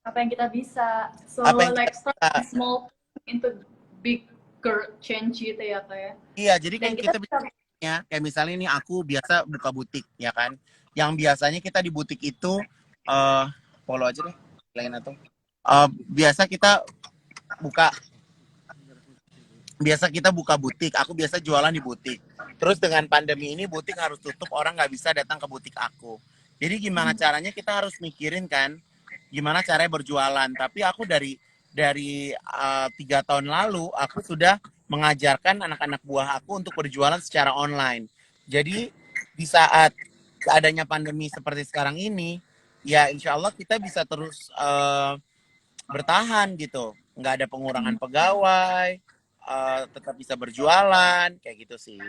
Apa yang kita bisa. So Apa yang like kita start small into bigger change gitu ya kayak. Iya, jadi Dan kan kita bisa ya, kayak misalnya nih aku biasa buka butik ya kan. Yang biasanya kita di butik itu follow aja deh lain atau biasa kita buka butik. Aku biasa jualan di butik. Terus dengan pandemi ini butik harus tutup, orang nggak bisa datang ke butik aku. Jadi gimana caranya kita harus mikirin kan, gimana caranya berjualan. Tapi aku dari 3 tahun lalu aku sudah mengajarkan anak-anak buah aku untuk berjualan secara online. Jadi di saat adanya pandemi seperti sekarang ini, ya insya Allah kita bisa terus bertahan gitu. Nggak ada pengurangan pegawai, tetap bisa berjualan, kayak gitu sih.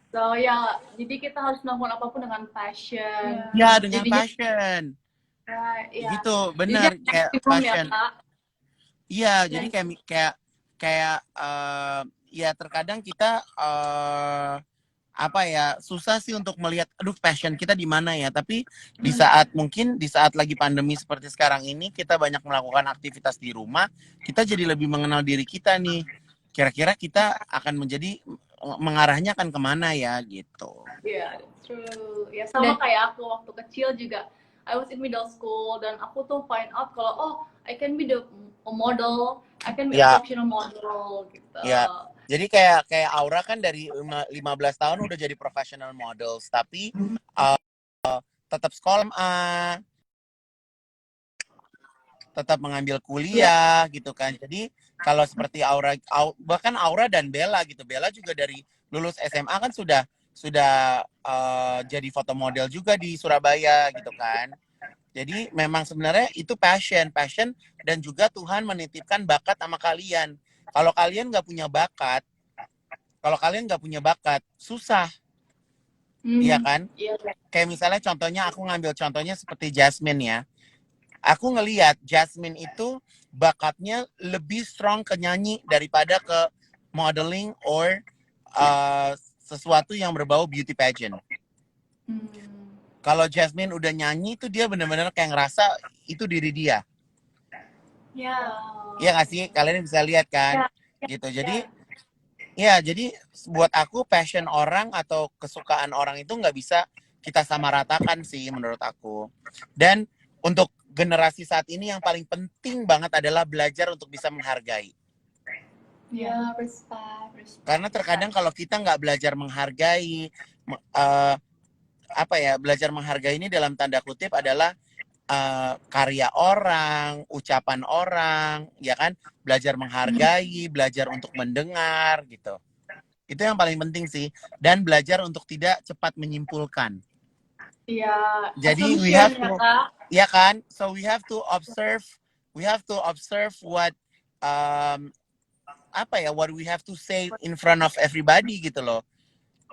So ya, jadi kita harus melakukan apapun dengan passion. Ya, dengan Jadinya- passion. Right, ya. Gitu, benar Jadi kayak maximum passion. ya, Kak. Iya, jadi kayak ya terkadang kita apa ya, susah sih untuk melihat aduh passion kita di mana ya, tapi di saat lagi pandemi seperti sekarang ini kita banyak melakukan aktivitas di rumah, kita jadi lebih mengenal diri kita nih. Kira-kira kita akan mengarahnya akan kemana ya gitu. Iya, true. Ya sama kayak aku waktu kecil juga. I was in middle school dan aku tuh find out kalau I can be a model, I can be a professional model gitu. Ya. Jadi kayak Aura kan dari 15 tahun udah jadi professional models, tapi tetap sekolah, tetap mengambil kuliah gitu kan. Jadi kalau seperti Aura, bahkan Aura dan Bella gitu, Bella juga dari lulus SMA kan sudah jadi foto model juga di Surabaya gitu kan. Jadi memang sebenarnya itu passion dan juga Tuhan menitipkan bakat sama kalian. Kalau kalian nggak punya bakat, susah, iya kan? Kayak misalnya contohnya aku ngambil contohnya seperti Jasmine ya. Aku ngelihat Jasmine itu bakatnya lebih strong ke nyanyi daripada ke modeling or sesuatu yang berbau beauty pageant. Kalau Jasmine udah nyanyi tuh dia benar-benar kayak ngerasa itu diri dia. Iya nggak sih? Kalian bisa lihat kan? Gitu. Jadi jadi buat aku passion orang atau kesukaan orang itu nggak bisa kita samaratakan sih menurut aku. Dan untuk generasi saat ini yang paling penting banget adalah belajar untuk bisa menghargai. Ya, respect. Karena terkadang kalau kita nggak belajar menghargai, belajar menghargai ini dalam tanda kutip adalah karya orang, ucapan orang, ya kan? Belajar menghargai, belajar untuk mendengar, gitu. Itu yang paling penting sih. Dan belajar untuk tidak cepat menyimpulkan. Iya. Jadi we have to, ya kan? So we have to observe what what we have to say in front of everybody gitu loh.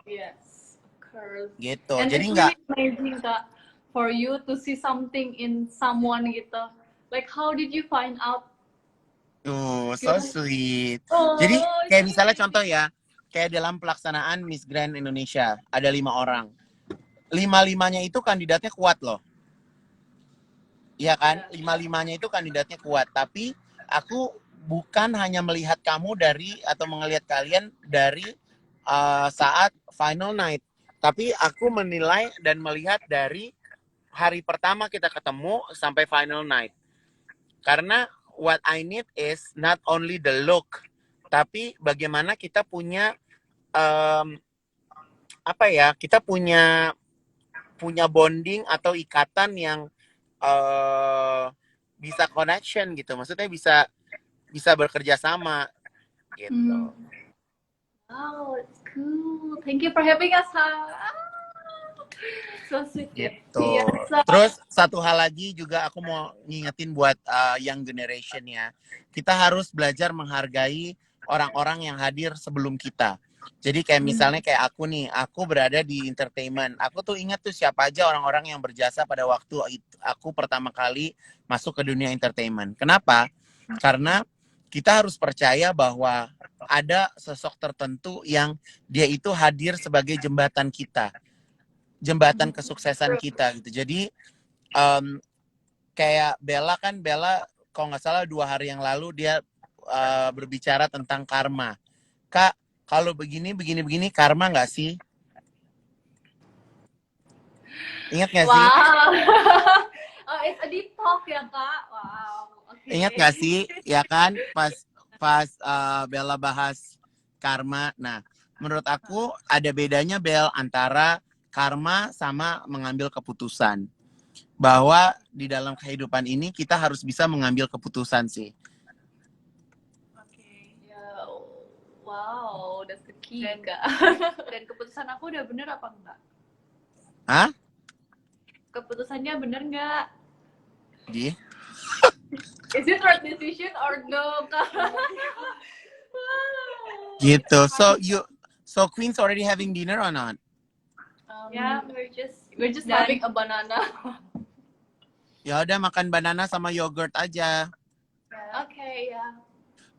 Yes, of course. Gitu. And Jadi it's nggak really amazing Kak, for you to see something in someone gitu. Like how did you find out? so sweet. Jadi kayak misalnya contoh ya, kayak dalam pelaksanaan Miss Grand Indonesia ada 5 orang. 5-5-nya itu kandidatnya kuat loh. Iya kan? 5-5-nya itu kandidatnya kuat. Tapi aku bukan hanya melihat kamu dari atau melihat kalian dari saat final night. Tapi aku menilai dan melihat dari hari pertama kita ketemu sampai final night. Karena what I need is not only the look, tapi bagaimana kita punya kita punya bonding atau ikatan yang bisa connection gitu. Maksudnya bisa bekerja sama gitu. Wow, it's cool. Thank you for having us, Ha. So sweet. Gitu. Iya, so- Terus satu hal lagi juga aku mau ngingetin buat young generation ya. Kita harus belajar menghargai orang-orang yang hadir sebelum kita. Jadi kayak misalnya kayak aku nih, aku berada di entertainment. Aku tuh ingat tuh siapa aja orang-orang yang berjasa pada waktu aku pertama kali masuk ke dunia entertainment. Kenapa? Karena kita harus percaya bahwa ada sosok tertentu yang dia itu hadir sebagai jembatan kita. Jembatan kesuksesan kita gitu. Jadi kayak Bella kalau nggak salah 2 hari yang lalu dia berbicara tentang karma. Kak, kalau begini karma nggak sih? Ingat nggak sih? Wow. Oh, it's a deep talk ya, Kak. Wow. Okay. Ingat nggak sih? Ya kan pas Bella bahas karma. Nah, menurut aku ada bedanya Bel antara karma sama mengambil keputusan. Bahwa di dalam kehidupan ini kita harus bisa mengambil keputusan sih. Yeah. Wow, that's the key, Kak. Dan keputusan aku udah bener apa enggak? Hah? Keputusannya bener nggak? Di? Is it right decision or no, Kak? Gitu. So Queen's already having dinner or not? Ya, We're just Dan- having a banana. Ya udah makan banana sama yogurt aja. Okay, yeah.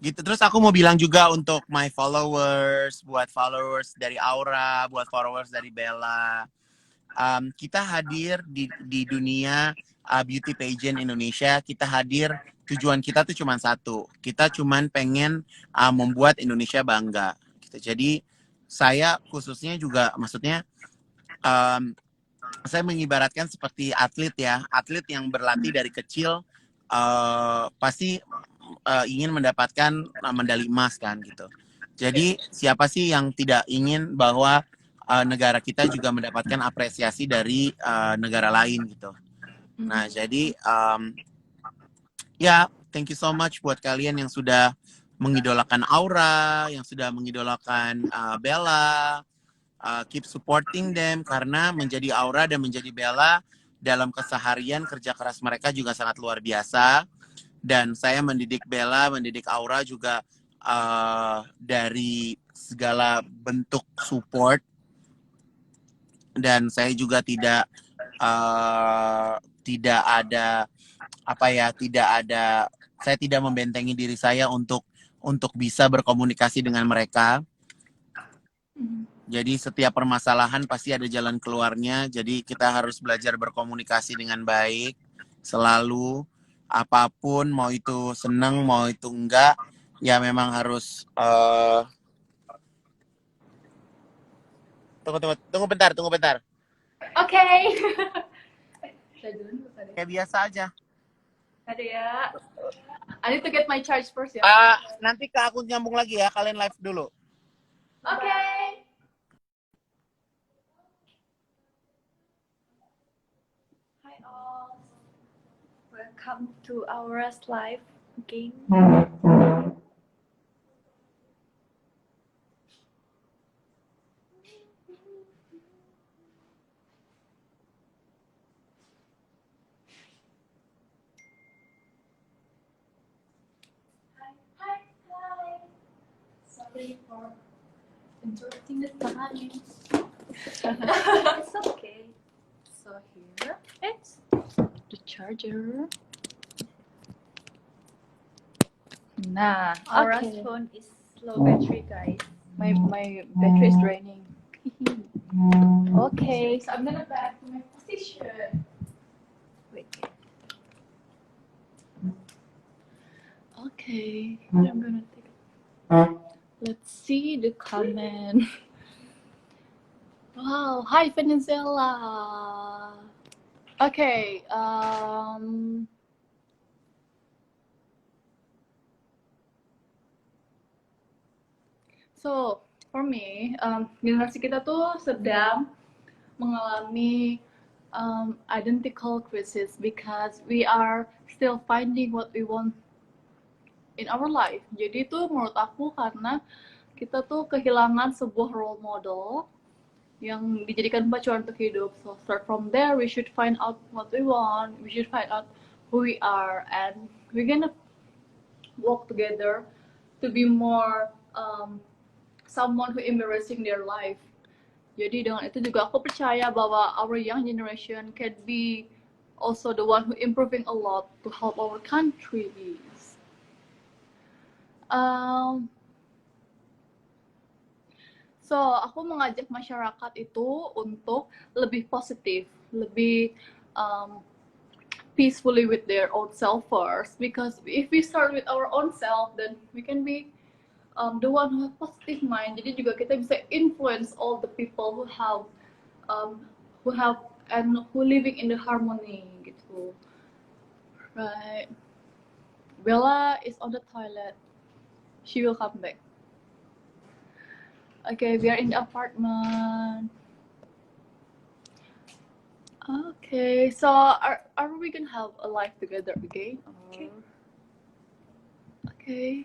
Gitu. Terus aku mau bilang juga untuk my followers, buat followers dari Aura, buat followers dari Bella. Kita hadir di dunia beauty pageant Indonesia. Kita hadir, tujuan kita tuh cuma satu. Kita cuma pengen membuat Indonesia bangga. Gitu. Jadi saya khususnya juga, maksudnya saya mengibaratkan seperti atlet ya. Atlet yang berlatih dari kecil pasti ingin mendapatkan medali emas kan gitu. Jadi siapa sih yang tidak ingin bahwa negara kita juga mendapatkan apresiasi dari negara lain gitu. Nah jadi ya thank you so much buat kalian yang sudah mengidolakan Aura, yang sudah mengidolakan Bella. Keep supporting them karena menjadi Aura dan menjadi Bella dalam keseharian kerja keras mereka juga sangat luar biasa. Dan saya mendidik Bella, mendidik Aura juga dari segala bentuk support. Dan saya juga tidak saya tidak membentengi diri saya untuk bisa berkomunikasi dengan mereka. Jadi setiap permasalahan pasti ada jalan keluarnya. Jadi kita harus belajar berkomunikasi dengan baik selalu. Apapun, mau itu seneng, mau itu enggak, ya memang harus tunggu bentar. Okay. Kayak biasa aja. Ada ya. I need to get my charge first ya. Nanti ke aku nyambung lagi ya, kalian live dulu. Okay. Hi all. Welcome to Aura's live game. Hi. Sorry for interrupting the time. It's okay. So here it's the charger. Nah, Aura's okay. phone is low battery, guys. my battery is draining. Okay, so I'm gonna back to my position. Wait. Okay, I'm gonna take. Let's see the comment. Wow, hi Venezuela. Okay, so for me, generasi kita tuh sedang mengalami identical crisis because we are still finding what we want in our life. Jadi itu menurut aku karena kita tuh kehilangan sebuah role model yang dijadikan pacuan untuk hidup. So start from there, we should find out what we want, we should find out who we are, and we're gonna work together to be more someone who embracing their life. Jadi dengan itu juga aku percaya bahwa our young generation can be also the one who improving a lot to help our countries. So, aku mengajak masyarakat itu untuk lebih positif, lebih peacefully with their own self first. Because if we start with our own self, then we can be the one who have positive mind. Jadi juga kita bisa influence all the people who have and who living in the harmony gitu. Right. Bella is on the toilet. She will come back. Okay, we are in the apartment. Okay, so are we gonna have a life together again? Okay. Okay,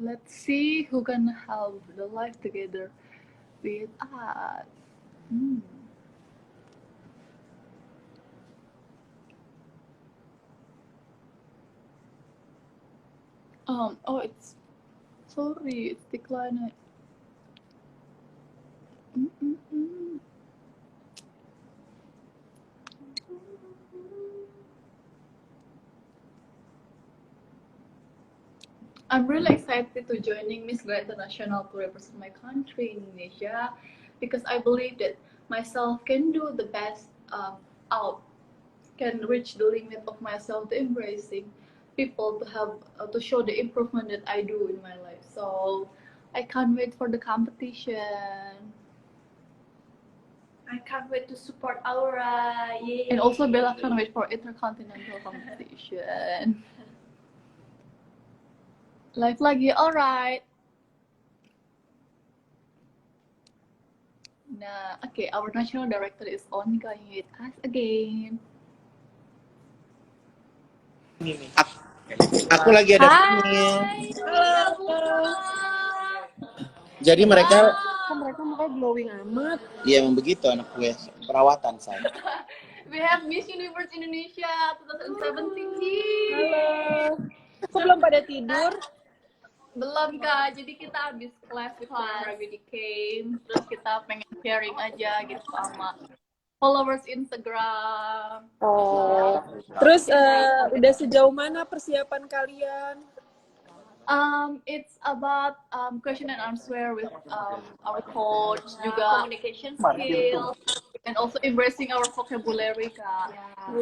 let's see who gonna have the life together with us. Oh, it's sorry, it's declined. I'm really excited to joining Miss Grand International to represent my country, Indonesia, because I believe that myself can do the best out, can reach the limit of myself to embracing people to have to show the improvement that I do in my life. So I can't wait for the competition. I can't wait to support Aura. Yay. And also Bella can't wait for intercontinental competition. Live lagi, alright. Nah, okay, our national director is on going with us again. Aku lagi ada Hai. Jadi mereka Mereka muka glowing amat. ya emang begitu anak gue perawatan saya. We have Miss Universe Indonesia 2017. Halo. Kok belum pada tidur? Belum Kak, jadi kita habis kelas Rabbidi came, terus kita pengen sharing aja gitu sama followers Instagram. Oh. Terus udah sejauh mana persiapan kalian? It's about question and answer with our coach, juga communication skills, and also embracing our vocabulary, Kak.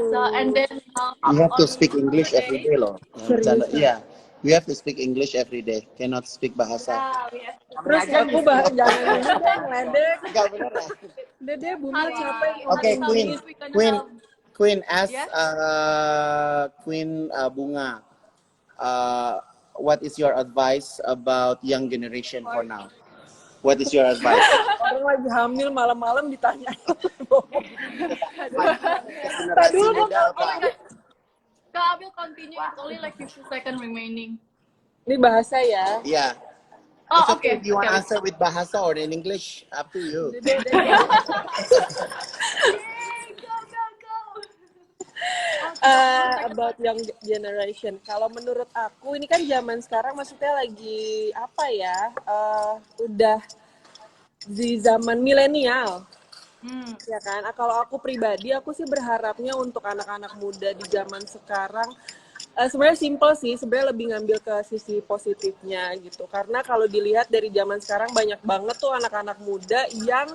So and then You have to speak English every day loh. Serius? Iya. We have to speak English every day. Cannot speak bahasa. Terus aku jangan ini deh ngeledek. Enggak beneran. Udah deh, Bumi capek. Okay, Queen, ask Yes? Queen Bunga. What is your advice about young generation for now? What is your advice? Orang lagi hamil malam-malam ditanya. Generasi muda apa? Kak, I will continue. It's only like 50 seconds remaining. Ini bahasa ya. Yeah. Oh, It's okay. okay. If you want to Okay. answer with bahasa or in English, up to you. Yay, go, go, go. About young generation. Kalau menurut aku ini kan zaman sekarang maksudnya lagi apa ya? Udah di zaman milenial. Ya kan? Kalau aku pribadi aku sih berharapnya untuk anak-anak muda di zaman sekarang Sebenarnya simple sih, sebenarnya lebih ngambil ke sisi positifnya gitu. Karena kalau dilihat dari zaman sekarang banyak banget tuh anak-anak muda yang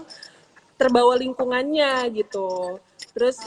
terbawa lingkungannya gitu. Terus